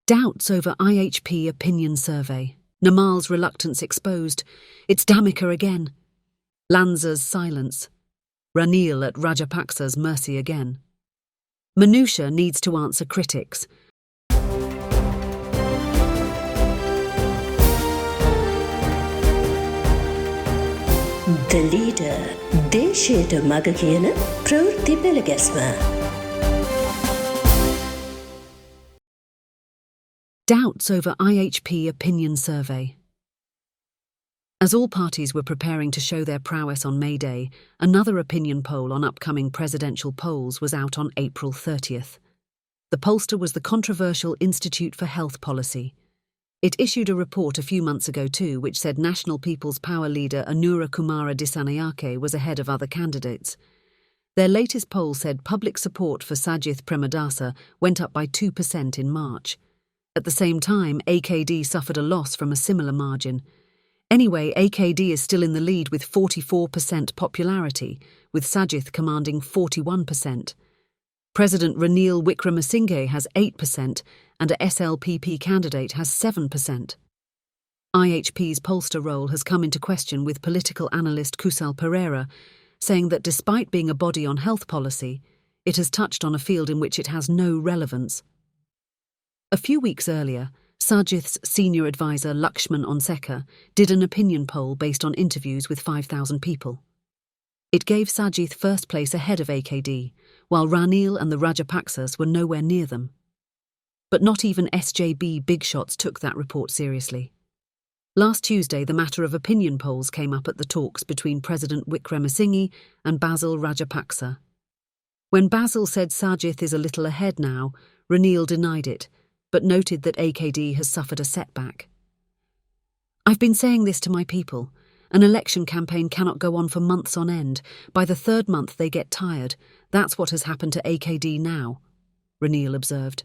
Doubts over IHP opinion survey. Namal's reluctance exposed. It's Dhammika again. Lanzas silence. Ranil at Rajapaksa's mercy again. Minutiae needs to answer critics. The leader, දේශයට මග කියන ප්‍රවෘත්ති පෙළගැස්ම. Doubts over IHP opinion survey. As all parties were preparing to show their prowess on May Day, another opinion poll on upcoming presidential polls was out on April 30th. The pollster was the controversial Institute for Health Policy. It issued a report a few months ago too, which said National People's Power leader Anura Kumara Dissanayake was ahead of other candidates. Their latest poll said public support for Sajith Premadasa went up by 2% in March. At the same time, AKD suffered a loss from a similar margin. Anyway, AKD is still in the lead with 44% popularity, with Sajith commanding 41%. President Ranil Wickremesinghe has 8% and a SLPP candidate has 7%. IHP's pollster role has come into question with political analyst Kusal Pereira, saying that despite being a body on health policy, it has touched on a field in which it has no relevance. A few weeks earlier, Sajith's senior advisor Lakshman Onseka did an opinion poll based on interviews with 5,000 people. It gave Sajith first place ahead of AKD, while Ranil and the Rajapaksas were nowhere near them. But not even SJB big shots took that report seriously. Last Tuesday, the matter of opinion polls came up at the talks between President Wickremesinghe and Basil Rajapaksa. When Basil said Sajith is a little ahead now, Ranil denied it, but noted that AKD has suffered a setback. I've been saying this to my people. An election campaign cannot go on for months on end. By the third month they get tired. That's what has happened to AKD now, Ranil observed.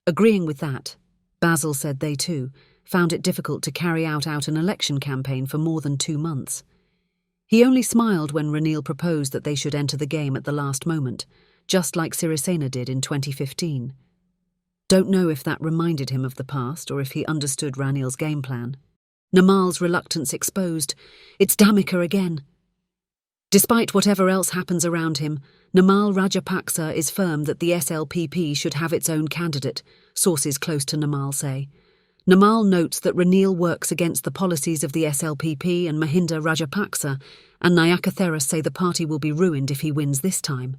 Agreeing with that, Basil said they too found it difficult to carry out an election campaign for more than 2 months. He only smiled when Ranil proposed that they should enter the game at the last moment, just like Sirisena did in 2015. Don't know if that reminded him of the past or if he understood Ranil's game plan. Namal's reluctance exposed. It's Dhammika again. Despite whatever else happens around him, Namal Rajapaksa is firm that the SLPP should have its own candidate, sources close to Namal say. Namal notes that Ranil works against the policies of the SLPP and Mahinda Rajapaksa, and Nayakatheras say the party will be ruined if he wins this time.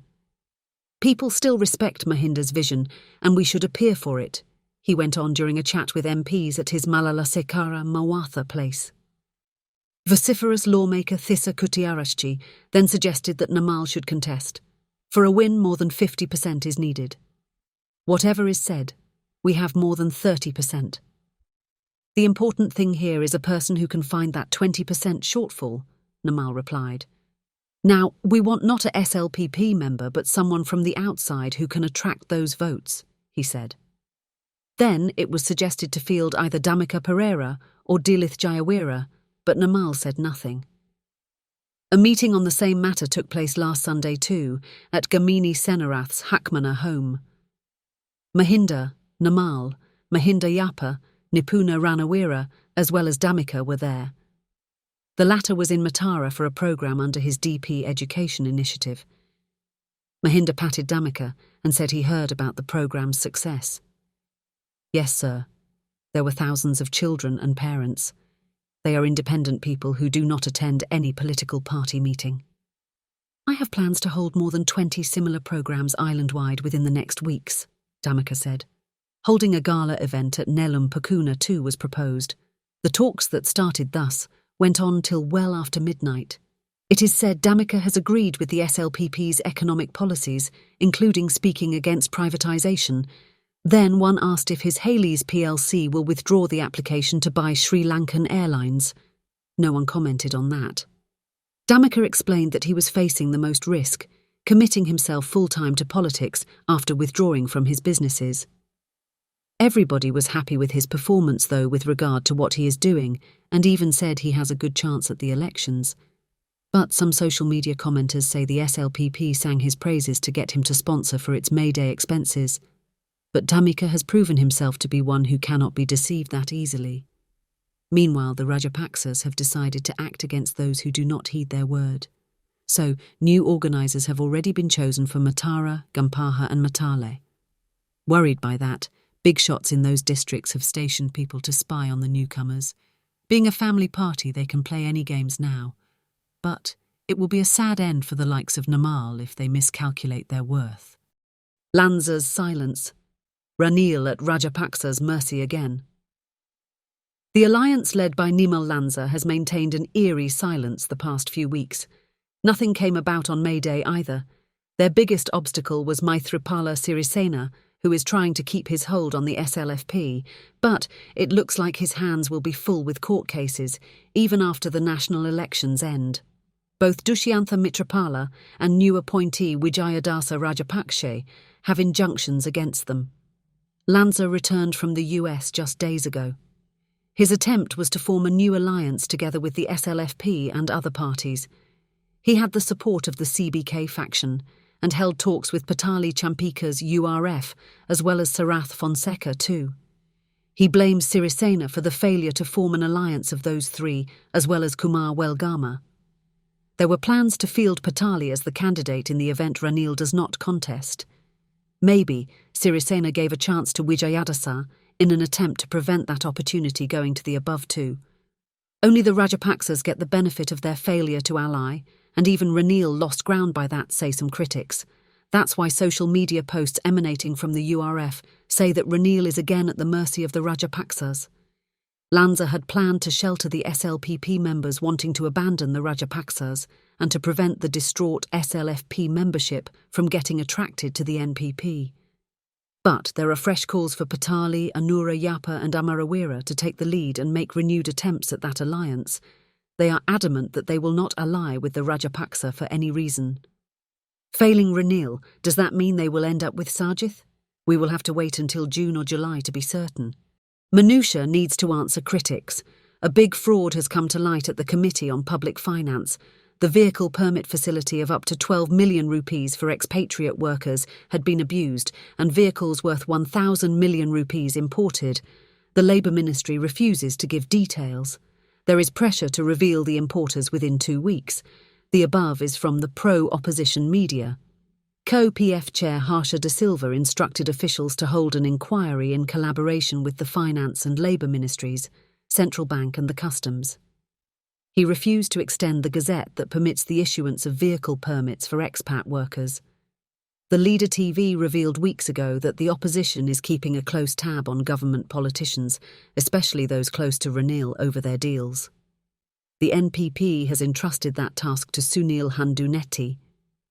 People still respect Mahinda's vision, and we should appear for it, he went on during a chat with MPs at his Malalasekara Mawatha place. Vociferous lawmaker Thissa Kutiarashchi then suggested that Namal should contest. For a win, more than 50% is needed. Whatever is said, we have more than 30%. The important thing here is a person who can find that 20% shortfall, Namal replied. Now, we want not a SLPP member but someone from the outside who can attract those votes, he said. Then it was suggested to field either Dhammika Pereira or Dilith Jayawira, but Namal said nothing. A meeting on the same matter took place last Sunday too, at Gamini Senarath's Hakmana home. Mahinda, Namal, Mahinda Yapa, Nipuna Ranawira, as well as Dhammika were there. The latter was in Matara for a program under his DP Education initiative. Mahinda patted Dhammika and said he heard about the program's success. Yes, sir. There were thousands of children and parents. They are independent people who do not attend any political party meeting. I have plans to hold more than 20 similar programs island-wide within the next weeks, Dhammika said. Holding a gala event at Nelum Pakuna too was proposed. The talks that started thus went on till well after midnight. It is said Dhammika has agreed with the SLPP's economic policies, including speaking against privatisation. Then one asked if his Haley's PLC will withdraw the application to buy Sri Lankan Airlines. No one commented on that. Dhammika explained that he was facing the most risk, committing himself full-time to politics after withdrawing from his businesses. Everybody was happy with his performance, though, with regard to what he is doing, and even said he has a good chance at the elections. But some social media commenters say the SLPP sang his praises to get him to sponsor for its May Day expenses. But Dhammika has proven himself to be one who cannot be deceived that easily. Meanwhile, the Rajapaksas have decided to act against those who do not heed their word. So, new organisers have already been chosen for Matara, Gampaha and Matale. Worried by that, big shots in those districts have stationed people to spy on the newcomers. Being a family party, they can play any games now. But it will be a sad end for the likes of Namal if they miscalculate their worth. Lanzas silence. Ranil at Rajapaksa's mercy again. The alliance led by Namal Lanza has maintained an eerie silence the past few weeks. Nothing came about on May Day either. Their biggest obstacle was Maithripala Sirisena, who is trying to keep his hold on the SLFP, but it looks like his hands will be full with court cases, even after the national elections end. Both Dushyantha Mitrapala and new appointee Vijayadasa Rajapakshe have injunctions against them. Lanza returned from the US just days ago. His attempt was to form a new alliance together with the SLFP and other parties. He had the support of the CBK faction and held talks with Patali Champika's URF as well as Sarath Fonseca too. He blames Sirisena for the failure to form an alliance of those three as well as Kumar Welgama. There were plans to field Patali as the candidate in the event Ranil does not contest. Maybe Sirisena gave a chance to Vijayadasa in an attempt to prevent that opportunity going to the above two. Only the Rajapaksas get the benefit of their failure to ally, and even Ranil lost ground by that, say some critics. That's why social media posts emanating from the URF say that Ranil is again at the mercy of the Rajapaksas. Lanza had planned to shelter the SLPP members wanting to abandon the Rajapaksas and to prevent the distraught SLFP membership from getting attracted to the NPP. But there are fresh calls for Patali, Anura Yapa and Amarawira to take the lead and make renewed attempts at that alliance. They are adamant that they will not ally with the Rajapaksa for any reason. Failing Ranil, does that mean they will end up with Sajith? We will have to wait until June or July to be certain. Minusha needs to answer critics. A big fraud has come to light at the Committee on Public Finance. The vehicle permit facility of up to 12 million rupees for expatriate workers had been abused and vehicles worth 1,000 million rupees imported. The Labour Ministry refuses to give details. There is pressure to reveal the importers within 2 weeks. The above is from the pro-opposition media. Co-PF Chair Harsha De Silva instructed officials to hold an inquiry in collaboration with the Finance and Labour Ministries, Central Bank and the Customs. He refused to extend the gazette that permits the issuance of vehicle permits for expat workers. The Leader TV revealed weeks ago that the opposition is keeping a close tab on government politicians, especially those close to Ranil, over their deals. The NPP has entrusted that task to Sunil Handunetti,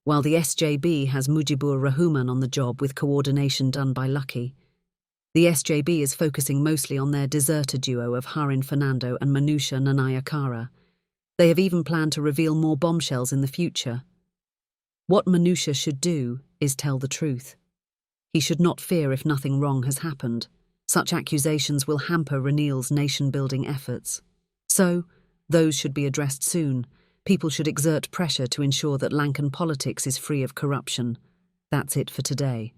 while the SJB has Mujibur Rahman on the job with coordination done by Lucky. The SJB is focusing mostly on their deserter duo of Harin Fernando and Manusha Nanayakara. They have even planned to reveal more bombshells in the future. What Manusha should do is tell the truth. He should not fear if nothing wrong has happened. Such accusations will hamper Ranil's nation-building efforts. So, those should be addressed soon. People should exert pressure to ensure that Lankan politics is free of corruption. That's it for today.